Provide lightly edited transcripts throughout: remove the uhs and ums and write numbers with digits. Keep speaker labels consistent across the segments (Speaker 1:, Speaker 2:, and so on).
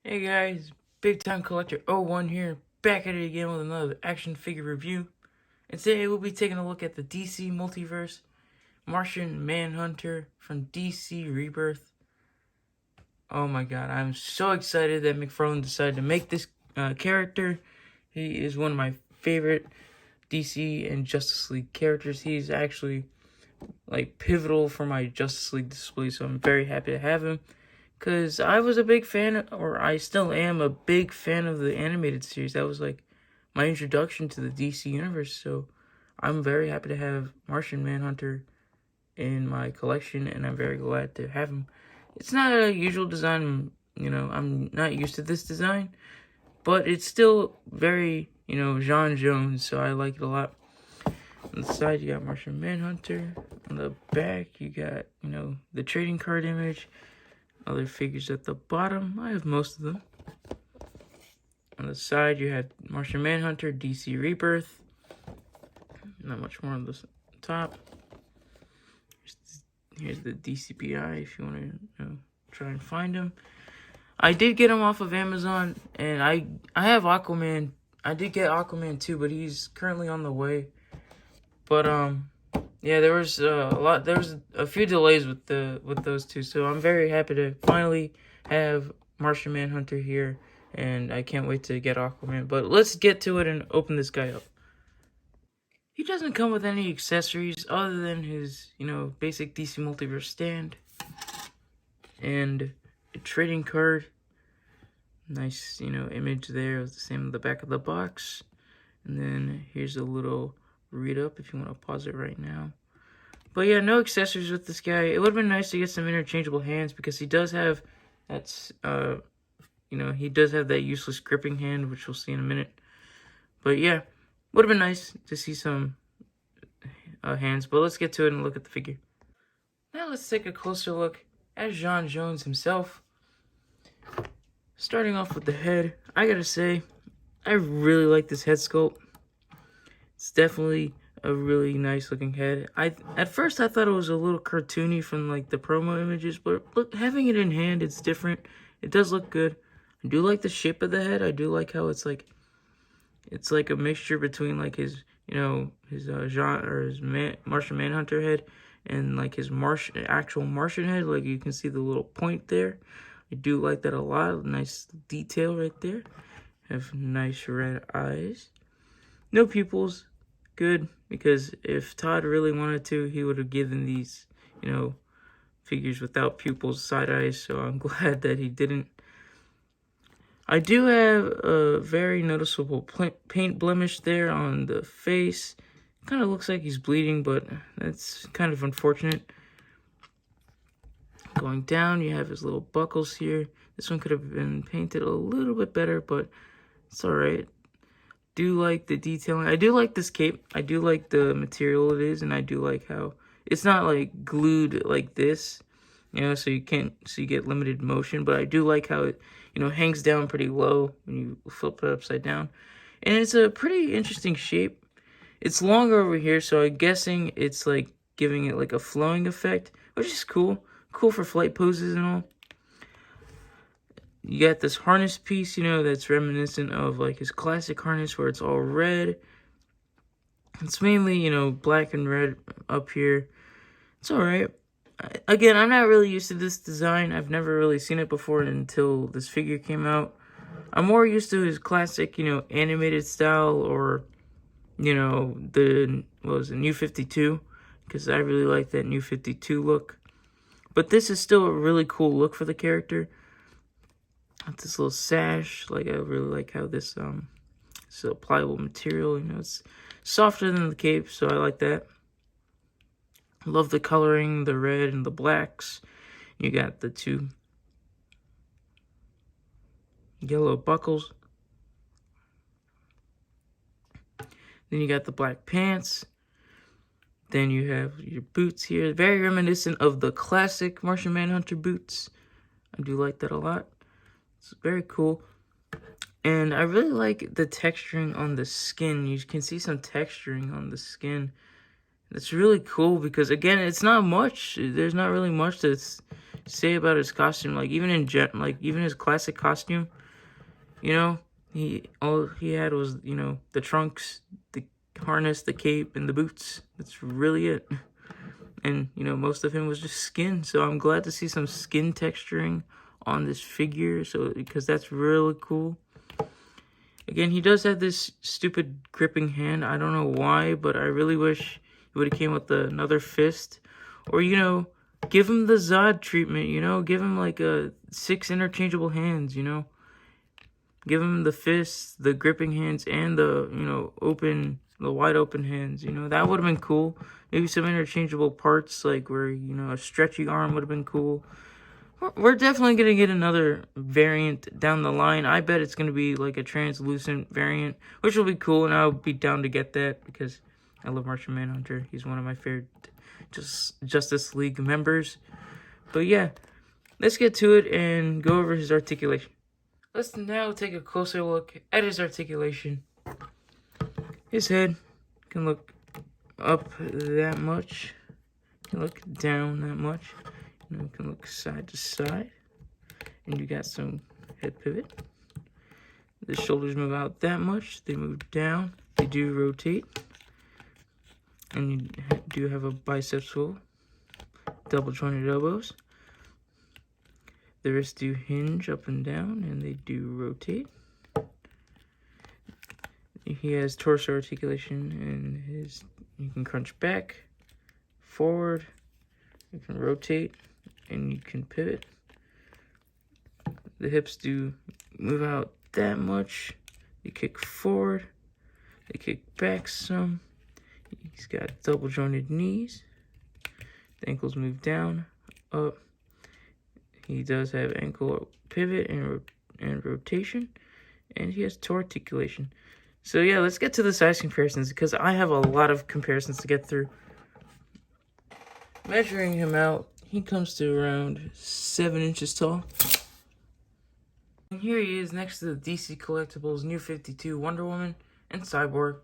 Speaker 1: Hey guys, Big Time Collector 01 here, back at it again with another action figure review. And today we'll be taking a look at the DC Multiverse Martian Manhunter from DC Rebirth. Oh my god, I'm so excited that McFarlane decided to make this character. He is one of my favorite DC and Justice League characters. He's actually like pivotal for my Justice League display, so I'm very happy to have him. Because I was a big fan, or I still am a big fan of the animated series. That was like my introduction to the DC universe. So I'm very happy to have Martian Manhunter in my collection, and I'm very glad to have him. It's not a usual design, I'm not used to this design, but it's still very, John Jones, so I like it a lot. On the side, you got Martian Manhunter. On the back, you got, the trading card image. Other figures at the bottom. I have most of them. On the side, you have Martian Manhunter, DC Rebirth. Not much more on the top. Here's the DCPI if you want to try and find him. I did get him off of Amazon, and I have Aquaman. I did get Aquaman too, but he's currently on the way. But yeah, there was a few delays with those two, so I'm very happy to finally have Martian Manhunter here, and I can't wait to get Aquaman. But let's get to it and open this guy up. He doesn't come with any accessories other than his, basic DC Multiverse stand and a trading card. Nice, image there. It's the same on the back of the box. And then here's a little read up if you want to pause it right now. But yeah, no accessories with this guy. It would have been nice to get some interchangeable hands because he does have he does have that useless gripping hand, which we'll see in a minute. But yeah, would have been nice to see some hands. But let's get to it and look at the figure. Now let's take a closer look at John Jones himself. Starting off with the head, I gotta say, I really like this head sculpt. It's definitely a really nice looking head. At first I thought it was a little cartoony from like the promo images, but look, having it in hand, it's different. It does look good. I do like the shape of the head. I do like how it's like a mixture between like his Martian Manhunter head and like his actual Martian head. Like you can see the little point there. I do like that a lot. Nice detail right there. Have nice red eyes. No pupils. Good, because if Todd really wanted to, he would have given these, figures without pupils, side eyes, so I'm glad that he didn't. I do have a very noticeable paint blemish there on the face. Kind of looks like he's bleeding, but that's kind of unfortunate. Going down, you have his little buckles here. This one could have been painted a little bit better, but it's alright. Do like the detailing. I do like this cape. I do like the material it is, and I do like how it's not like glued like this, so you get limited motion, but I do like how it, hangs down pretty low when you flip it upside down. And it's a pretty interesting shape. It's longer over here, so I'm guessing it's like giving it like a flowing effect, which is cool. Cool for flight poses and all. You got this harness piece, that's reminiscent of like his classic harness where it's all red. It's mainly, black and red up here. It's alright. Again, I'm not really used to this design. I've never really seen it before until this figure came out. I'm more used to his classic, animated style or, the New 52. Because I really like that New 52 look. But this is still a really cool look for the character. This little sash, like I really like how this it's a pliable material, it's softer than the cape, so I like that. Love the coloring, the red and the blacks. You got the two yellow buckles. Then you got the black pants. Then you have your boots here, very reminiscent of the classic Martian Manhunter boots. I do like that a lot. It's very cool. And I really like the texturing on the skin. You can see some texturing on the skin. That's really cool because, again, it's not much. There's not really much that's say about his costume. Like even even his classic costume, you know, all he had was, you know, the trunks, the harness, the cape, and the boots. That's really it. And, you know, most of him was just skin. So I'm glad to see some skin texturing on this figure. So, because that's really cool. Again, he does have this stupid gripping hand. I don't know why, but I really wish he would have came with another fist. Or, you know, give him the Zod treatment, you know? Give him like 6 interchangeable hands, you know? Give him the fists, the gripping hands, and the, you know, the wide open hands, you know? That would have been cool. Maybe some interchangeable parts, like where, you know, a stretchy arm would have been cool. We're definitely going to get another variant down the line. I bet it's going to be like a translucent variant, which will be cool, and I'll be down to get that because I love Martian Manhunter. He's one of my favorite Justice League members. But yeah, let's get to it and go over his articulation. Let's now take a closer look at his articulation. His head can look up that much, can look down that much. You can look side to side, and you got some head pivot. The shoulders move out that much. They move down. They do rotate, and you do have a bicep swivel. Double jointed elbows. The wrists do hinge up and down, and they do rotate. He has torso articulation, and you can crunch back, forward. You can rotate. And you can pivot. The hips do move out that much. They kick forward. They kick back some. He's got double jointed knees. The ankles move down, up. He does have ankle pivot and rotation. And he has toe articulation. So yeah, let's get to the size comparisons because I have a lot of comparisons to get through. Measuring him out, he comes to around 7 inches tall. And here he is next to the DC Collectibles New 52 Wonder Woman and Cyborg.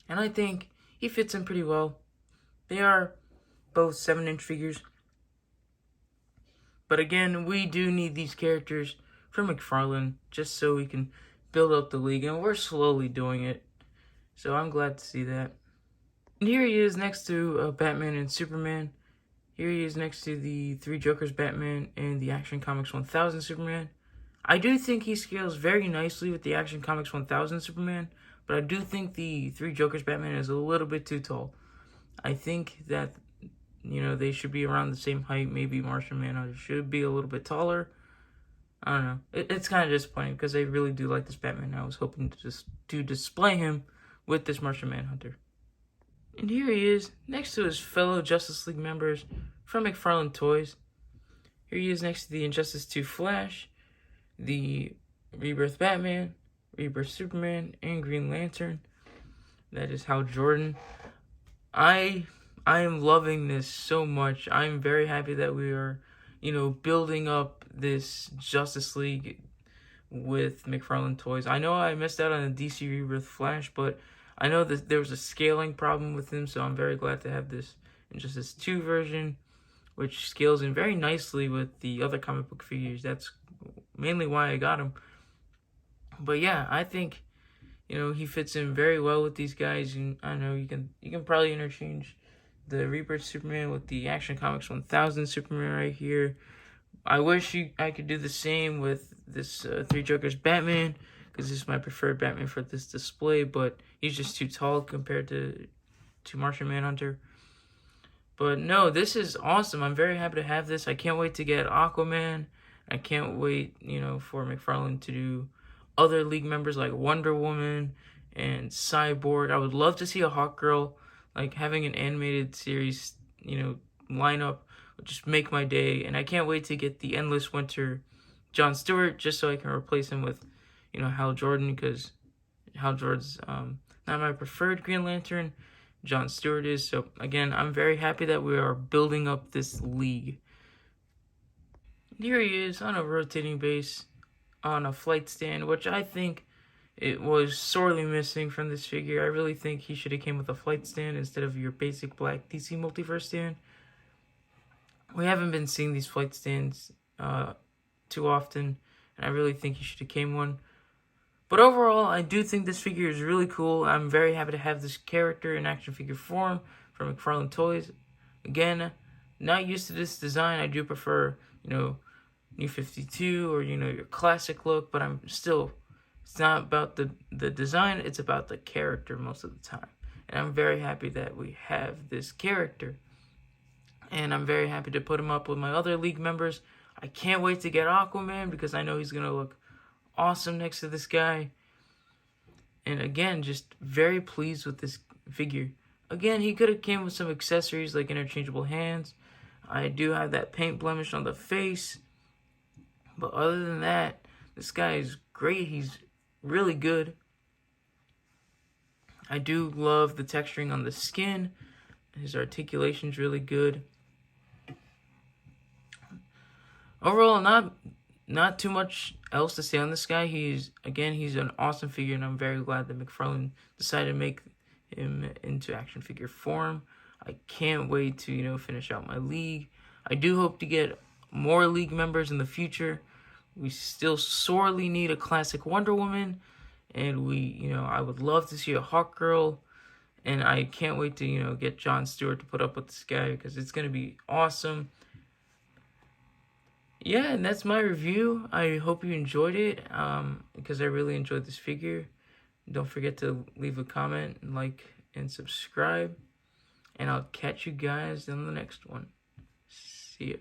Speaker 1: And I think he fits in pretty well. They are both 7-inch figures. But again, we do need these characters from McFarlane just so we can build up the league. And we're slowly doing it. So I'm glad to see that. And here he is next to Batman and Superman. Here he is next to the Three Jokers Batman and the Action Comics 1000 Superman. I do think he scales very nicely with the Action Comics 1000 Superman, but I do think the Three Jokers Batman is a little bit too tall. I think that, you know, they should be around the same height. Maybe Martian Manhunter should be a little bit taller. I don't know. It's kind of disappointing because I really do like this Batman. I was hoping to display him with this Martian Manhunter. And here he is, next to his fellow Justice League members from McFarlane Toys. Here he is next to the Injustice 2 Flash, the Rebirth Batman, Rebirth Superman, and Green Lantern. That is Hal Jordan. I am loving this so much. I'm very happy that we are, you know, building up this Justice League with McFarlane Toys. I know I missed out on the DC Rebirth Flash, but I know that there was a scaling problem with him, so I'm very glad to have this Injustice 2 version, which scales in very nicely with the other comic book figures. That's mainly why I got him. But yeah, I think, you know, he fits in very well with these guys. And I know you can probably interchange the Rebirth Superman with the Action Comics 1000 Superman right here. I wish I could do the same with this Three Jokers Batman, because this is my preferred Batman for this display, but he's just too tall compared to Martian Manhunter. But no, this is awesome. I'm very happy to have this. I can't wait to get Aquaman. I can't wait, you know, for McFarlane to do other League members like Wonder Woman and Cyborg. I would love to see a Hawkgirl. Like, having an animated series, you know, lineup would just make my day. And I can't wait to get the Endless Winter Jon Stewart, just so I can replace him with, you know, Hal Jordan, because Hal Jordan's not my preferred Green Lantern. Jon Stewart is. So again, I'm very happy that we are building up this league. Here he is on a rotating base on a flight stand, which I think it was sorely missing from this figure. I really think he should have came with a flight stand instead of your basic black DC Multiverse stand. We haven't been seeing these flight stands too often, and I really think he should have came one. But overall, I do think this figure is really cool. I'm very happy to have this character in action figure form from McFarlane Toys. Again, not used to this design. I do prefer, New 52 or, your classic look, but it's not about the design, it's about the character most of the time. And I'm very happy that we have this character. And I'm very happy to put him up with my other league members. I can't wait to get Aquaman because I know he's going to look awesome next to this guy. And again, just very pleased with this figure. Again, he could have came with some accessories like interchangeable hands. I do have that paint blemish on the face. But other than that, this guy is great. He's really good. I do love the texturing on the skin. His articulation's really good. Overall, not too much else to say on this guy. He's an awesome figure, and I'm very glad that McFarlane decided to make him into action figure form. I can't wait to, finish out my league. I do hope to get more league members in the future. We still sorely need a classic Wonder Woman, and I would love to see a Hawk Girl, and I can't wait to, get Jon Stewart to put up with this guy because it's going to be awesome. Yeah, and that's my review. I hope you enjoyed it because I really enjoyed this figure. Don't forget to leave a comment, like, and subscribe. And I'll catch you guys in the next one. See ya.